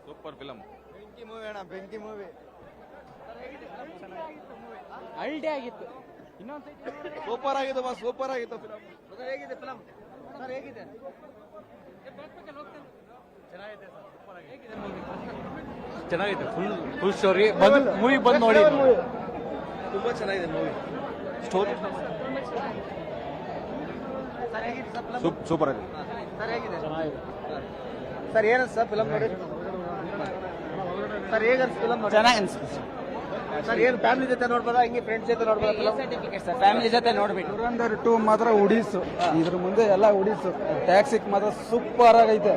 Super film. ಬೆಂಕಿ movie ಅಣ್ಣ, ಬೆಂಕಿ ಮೂವಿ. ಹಲ್ಡೆ ಆಗಿತ್ತು. ಸೂಪರ್ ಆಗಿತ್ತು ಬಾ, ಸೂಪರ್ ಆಗಿತ್ತು ಫಿಲಮ್. ಹೇಗಿದೆ ಫಿಲಮ್ ಸರ್? ಹೇಗಿದೆ? ಚೆನ್ನಾಗಿದೆ. ಫುಲ್ ಸ್ಟೋರಿ ಮೂವಿ ಬಂದು ನೋಡಿ. ತುಂಬಾ ಚೆನ್ನಾಗಿದೆ ಮೂವಿ. ಸ್ಟೋರಿ ಸೂಪರ್ ಆಗಿದೆ. ಸರ್ ಹೇಗಿದೆ? ಸರ್ ಏನನ್ಸ ಫಿಲಮ್ ನೋಡಿ? ಸರ್ ಹೇಗನ್ಸ್ ಫಿಲಮ್ ನೋಡಿ? ಚೆನ್ನಾಗಿ ಅನ್ಸುತ್ತೆ ಸರ್. ಏನು ಫ್ಯಾಮಿಲಿ ಜೊತೆ ನೋಡ್ಬೋದಾ, ಹಿಂಗೆ ಫ್ರೆಂಡ್ಸ್ ಜೊತೆ ನೋಡ್ಬೋದಾ? ಫ್ಯಾಮಿಲಿ ಜೊತೆ ನೋಡ್ಬೇಕು. ದುರಂಧರ್ 2 ಮಾತ್ರ ಉಡೀಸು, ಇದ್ರ ಮುಂದೆ ಎಲ್ಲ ಉಡೀಸು. ಟ್ಯಾಕ್ಸಿಕ್ ಮಾತ್ರ ಸೂಪರ್ ಆಗೈತೆ.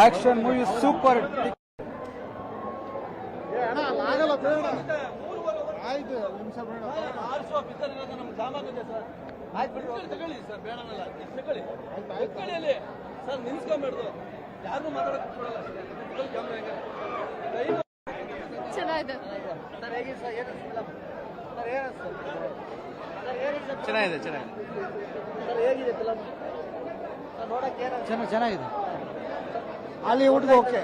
Action movie super. ಚೆನ್ನಾಗಿದೆ. ಚೆನ್ನಾಗಿದೆ. ಚೆನ್ನಾಗಿದೆ. ಚೆನ್ನಾಗಿದೆ. ಹಾಲಿವುಡ್ಗೆ ಓಕೆ.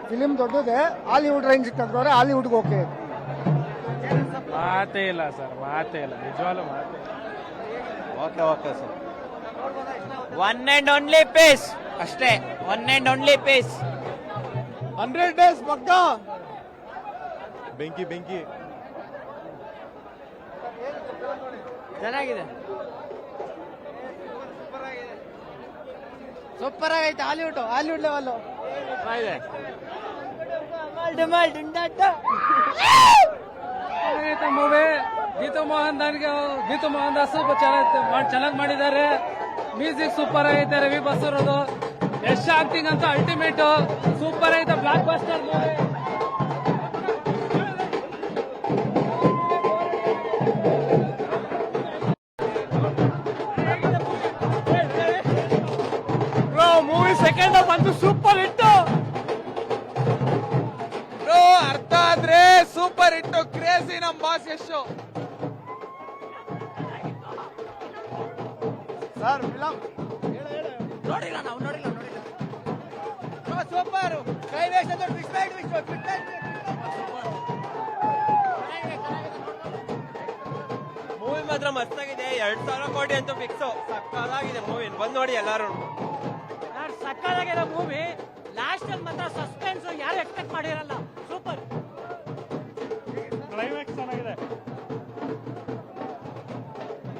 ಫಿಲಿಮ್ ದೊಡ್ಡದೆ, ಹಾಲಿವುಡ್ ರೇಂಜ್ ತಂದ್ರೆ ಹಾಲಿವುಡ್ಗೆ ಓಕೆ. ಮಾತೇ ಇಲ್ಲ ಸರ್, ಮಾತೇ ಇಲ್ಲ, ನಿಜವಾಗ್ಲೂ ಮಾತೇ ಇಲ್ಲ. Okay sir. One and only piece ಅಷ್ಟೇ. One and only piece. 100 days ಪಕ್ಕಾ. ಬೆಂಕಿ ಬೆಂಕಿ. ಚೆನ್ನಾಗಿದೆ. ಸೂಪರ್ ಆಗೈತೆ. ಹಾಲಿವುಡ್ ಲೆವೆಲ್ ಇದೆ. ಮೂವಿ ಗೀತು ಮೋಹನ್ ದಾಸ್ ಚೆನ್ನಾಗಿ ಮಾಡಿದ್ದಾರೆ. ಮ್ಯೂಸಿಕ್ ಸೂಪರ್ ಆಗೈತೆ. ರವಿ ಬಸೂರದು ಯಶ್ ಆಕ್ಟಿಂಗ್ ಅಂತ ಅಲ್ಟಿಮೇಟ್ ಸೂಪರ್ ಐತೆ. Blockbuster movie. Movie second half ಅಂತೂ ಸೂಪರ್ ಹಿಟ್. ಅರ್ಥ ಆದ್ರೆ ಸೂಪರ್ ಹಿಟ್. ಕ್ರೇಜಿ ನಮ್ ಬಾಸ್ ಯಶ್. ಸರ್ ಫಿಲಮ್ ನೋಡಿಲ್ಲ ನಾವು, ನೋಡಿಲ್ಲ. ಸೂಪರ್. ಮೂವಿ ಮಾತ್ರ ಮಸ್ತಾಗಿದೆ. 2,000 ಕೋಟಿ ಅಂತೂ ಫಿಕ್ಸ್. ಸಕ್ಕತ್ತಾಗಿದೆ ಮೂವಿ, ಬಂದ್ ನೋಡಿ ಎಲ್ಲಾರು. ಸಕ್ಕತ್ತಾಗಿದೆ ಮೂವಿ. ಲಾಸ್ಟ್ ಅಲ್ಲಿ ಮಾತ್ರ ಸಸ್ಪೆನ್ಸ್ ಯಾರು ಎಕ್ಸ್ಪೆಕ್ಟ್ ಮಾಡಿರಲ್ಲ. ಸೂಪರ್.